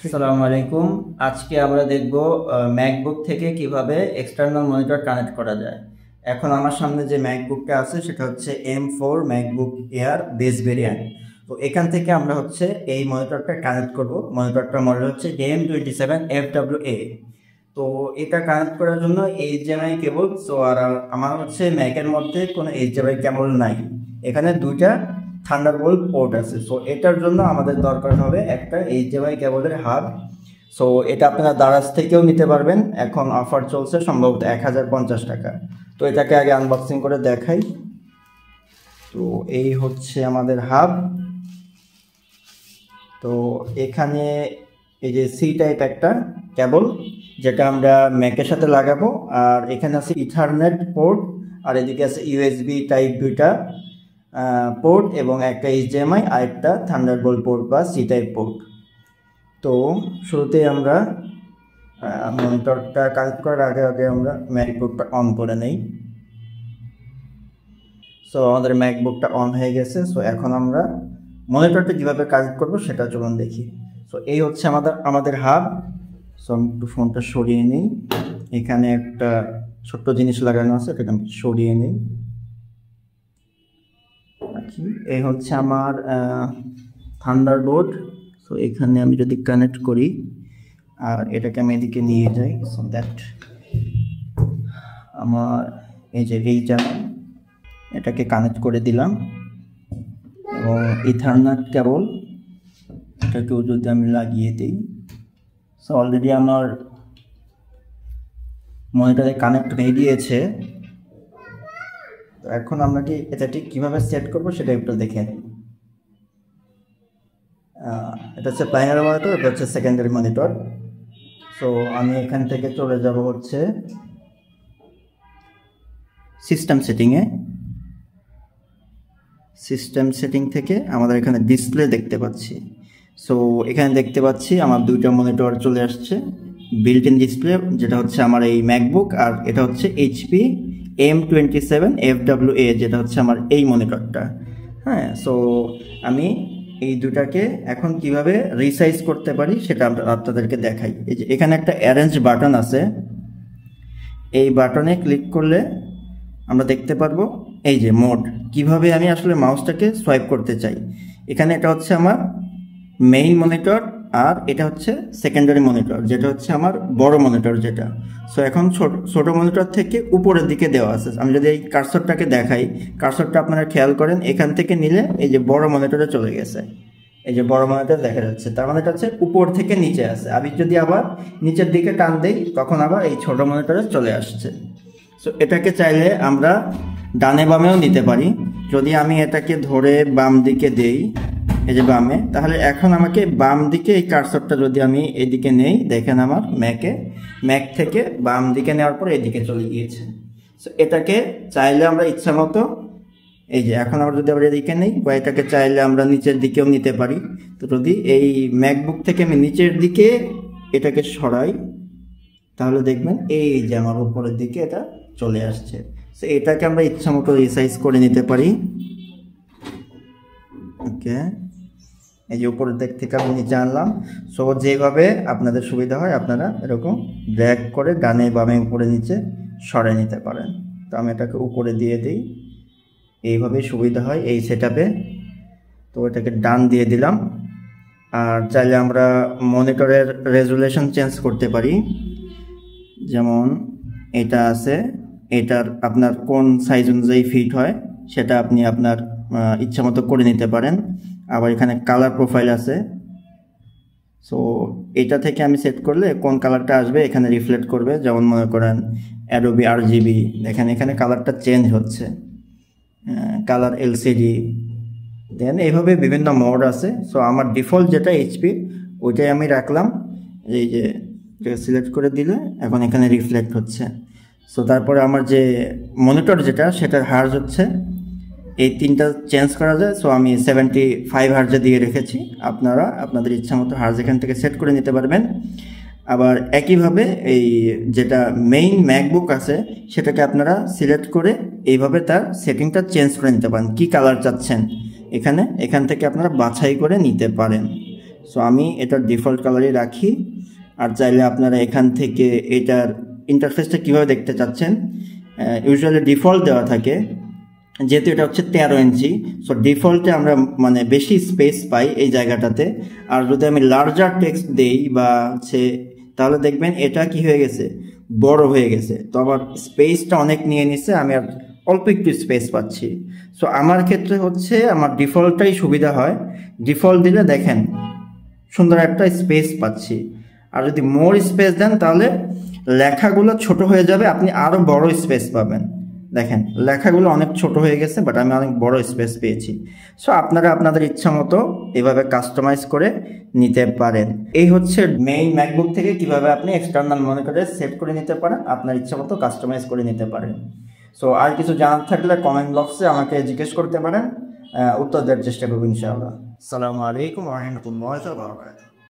আসসালামু আলাইকুম। আজকে আমরা দেখব ম্যাকবুক থেকে কিভাবে এক্সটার্নাল মনিটর কানেক্ট করা যায়। এখন আমার সামনে যে ম্যাকবুকটা আছে সেটা হচ্ছে M4 MacBook air base variant. তো এখান থেকে আমরা হচ্ছে এই মনিটরটা কানেক্ট করব। মনিটরটার মডেল হচ্ছে DM27FWA। তো এটা কানেক্ট করার জন্য HDMI কেবল, সো আর আমার হচ্ছে ম্যাকের মধ্যে কোনো HDMI কেবল নাই, এখানে দুইটা থান্ডারবোল্ট পোর্ট আছে। সো এটার জন্য আমাদের দরকার হবে একটা HDMI কেবলের হাব। সো এটা আপনারা দারাজ থেকেও নিতে পারবেন, এখন অফার চলছে সম্ভবত 1050 টাকা। তো এটাকে আগে আনবক্সিং করে দেখাই। তো এই হচ্ছে আমাদের হাব। তো এখানে এই যে সি টাইপ একটা কেবল যেটা আমরা ম্যাকের সাথে লাগাবো, আর এখানে আছে ইথারনেট পোর্ট, আর এদিকে আছে ইউএসবি টাইপ দুইটা পোর্ট এবং একটা HDMI আর একটা থান্ডারবোল্ট পোর্ট বা সি টাইপ পোর্ট। তো শুরুতেই আমরা মনিটরটা কানেক্ট করার আগে আগে আমরা ম্যাকবুকটা অন করে নেই। সো আমাদের ম্যাকবুকটা অন হয়ে গেছে। সো এখন আমরা মনিটরটা কীভাবে কানেক্ট করবো সেটা চলুন দেখি। সো এই হচ্ছে আমাদের হাব। সো আমি একটু ফোনটা সরিয়ে নিই, এখানে একটা ছোট্ট জিনিস লাগানো আছে, এটাকে আমি সরিয়ে নিই। এই হচ্ছে আমার থান্ডারবোল্ট। সো এখানে আমি যদি কানেক্ট করি আর এটাকে আমি এদিকে নিয়ে যাই, সো দ্যাট আমার এই যে HDMI এটাকে কানেক্ট করে দিলাম, এবং ইথারনেট কেবল এটাকেও যদি আমি লাগিয়ে দিই। সো অলরেডি আমার মনিটরে কানেক্ট হয়ে গিয়েছে। তো এখন আমরা এটা ঠিক কীভাবে সেট করবো সেটা একটু দেখে নিই। এটা হচ্ছে প্রাইমারি মনিটর, এটা হচ্ছে সেকেন্ডারি মনিটর। সো আমি এখান থেকে চলে যাব হচ্ছে সিস্টেম সেটিংয়ে। সিস্টেম সেটিং থেকে আমাদের এখানে ডিসপ্লে দেখতে পাচ্ছি। সো এখানে দেখতে পাচ্ছি আমার দুইটা মনিটর চলে আসছে, বিল্ট ইন ডিসপ্লে, যেটা হচ্ছে আমার এই ম্যাকবুক, আর এটা হচ্ছে HP M27FWA, যেটা হচ্ছে আমার এই মনিটরটা। হ্যাঁ, সো আমি এই দুটাকে এখন কিভাবে রিসাইজ করতে পারি সেটা আপনাদেরকে দেখাই। এই যে এখানে একটা অ্যারেঞ্জ বাটন আছে, এই বাটনে ক্লিক করলে আমরা দেখতে পারবো এই যে মোড, কিভাবে আমি আসলে মাউসটাকে সোয়াইপ করতে চাই। এখানে এটা হচ্ছে আমার মেইন মনিটর, আর এটা হচ্ছে সেকেন্ডারি মনিটর, যেটা হচ্ছে আমার বড় মনিটর যেটা। সো এখন ছোট মনিটর থেকে উপরের দিকে দেওয়া আছে। আমি যদি এই কার্সরটাকে দেখাই, কার্সরটা আপনারা খেয়াল করেন, এখান থেকে নিলে এই যে বড় মনিটরে চলে গেছে, এই যে বড় মনিটর দেখা যাচ্ছে, তার মানে এটা হচ্ছে উপর থেকে নিচে আছে। আমি যদি আবার নিচের দিকে টান দেই তখন আবার এই ছোট মনিটরে চলে আসছে। সো এটাকে চাইলে আমরা ডানে বামেও নিতে পারি। যদি আমি এটাকে ধরে বাম দিকে দেই, এই যে বামে, তাহলে এখন আমাকে বাম দিকে এই কার্সরটা যদি আমি এদিকে নেই, দেখেন আমার ম্যাক থেকে বাম দিকে নেওয়ার পর এদিকে চলে গিয়েছে। সো এটাকে চাইলে আমরা ইচ্ছা মতো, এই যে এখন আমরা যদি আবার এদিকে নেই, বা এটাকে চাইলে আমরা নিচের দিকেও নিতে পারি। তো যদি এই ম্যাকবুক থেকে আমি নিচের দিকে এটাকে সরাই তাহলে দেখবেন এই যে আমার উপরের দিকে এটা চলে আসছে। সো এটাকে আমরা ইচ্ছা মতো রিসাইজ করে নিতে পারি। ওকে, এই যে উপরের দিক থেকে আমি নিচে আনলাম। সো যেভাবে আপনাদের সুবিধা হয় আপনারা এরকম ড্র্যাগ করে ডানে বামে উপরে নিচে সরাই নিতে পারেন। তো আমি এটাকে উপরে দিয়ে দিই, এইভাবেই সুবিধা হয় এই সেটআপে। তো এটাকে ডান দিয়ে দিলাম। আর চাইলে আমরা মনিটরের রেজুলেশন চেঞ্জ করতে পারি, যেমন এটা আছে, এটার আপনার কোন সাইজ অনুযায়ী ফিট হয় সেটা আপনি আপনার ইচ্ছা মতো করে নিতে পারেন। আবার এখানে কালার প্রোফাইল আছে। সো এটা থেকে আমি সেট করলে কোন কালারটা আসবে এখানে রিফ্লেক্ট করবে, যেমন মনে করেন অ্যাডোবি RGB, দেখেন এখানে কালারটা চেঞ্জ হচ্ছে, কালার LCD, দেন এইভাবে বিভিন্ন মোড আছে। সো আমার ডিফল্ট যেটা HP ওইটাই আমি রাখলাম। এই যে সিলেক্ট করে দিলে এখন এখানে রিফ্লেক্ট হচ্ছে। সো তারপরে আমার যে মনিটর যেটা সেটার হার্জ হচ্ছে, এই তিনটা চেঞ্জ করা যায়। সো আমি 75 হার্জে দিয়ে রেখেছি, আপনারা আপনাদের ইচ্ছা মতো হার্জ এখান থেকে সেট করে নিতে পারবেন। আবার একইভাবে এই যেটা মেইন ম্যাকবুক আছে সেটাকে আপনারা সিলেক্ট করে এইভাবে তার সেটিংটা চেঞ্জ করে নিতে পারেন, কি কালার চাচ্ছেন এখান থেকে আপনারা বাছাই করে নিতে পারেন। সো আমি এটার ডিফল্ট কালারই রাখি। আর চাইলে আপনারা এখান থেকে এটার ইন্টারফেসটা কীভাবে দেখতে চাচ্ছেন, ইউজুয়ালি ডিফল্ট দেওয়া থাকে, যেহেতু এটা হচ্ছে 13 ইঞ্চি, সো ডিফল্টে আমরা মানে বেশি স্পেস পাই এই জায়গাটাতে। আর যদি আমি লার্জার টেক্সট দেই বা হচ্ছে, তাহলে দেখবেন এটা কি হয়ে গেছে, বড় হয়ে গেছে। তো আমার স্পেসটা অনেক নিয়ে নিচ্ছে, আমি আর অল্প একটু স্পেস পাচ্ছি। সো আমার ক্ষেত্রে হচ্ছে আমার ডিফল্টটাই সুবিধা হয়। ডিফল্ট দিলে দেখেন সুন্দর একটা স্পেস পাচ্ছি। আর যদি মোর স্পেস দেন তাহলে লেখাগুলো ছোট হয়ে যাবে, আপনি আরও বড় স্পেস পাবেন। দেখেন লেখাগুলো অনেক ছোট হয়ে গেছে, বাট আমি অনেক বড় স্পেস পেয়েছি। সো আপনারা আপনাদের ইচ্ছা মতো এভাবে কাস্টমাইজ করে নিতে পারেন। এই হচ্ছে মেইন ম্যাকবুক থেকে কিভাবে আপনি এক্সটার্নাল মনিটরে সেট করে নিতে পারেন, আপনার ইচ্ছা মতো কাস্টমাইজ করে নিতে পারেন। সো আর কিছু জানার থাকলে কমেন্ট বক্সে আমাকে জিজ্ঞেস করতে পারেন, উত্তর দেওয়ার চেষ্টা করবো ইনশাআল্লাহ। আসসালামু আলাইকুম ওয়া রাহমাতুল্লাহি ওয়া বারাকাতুহু।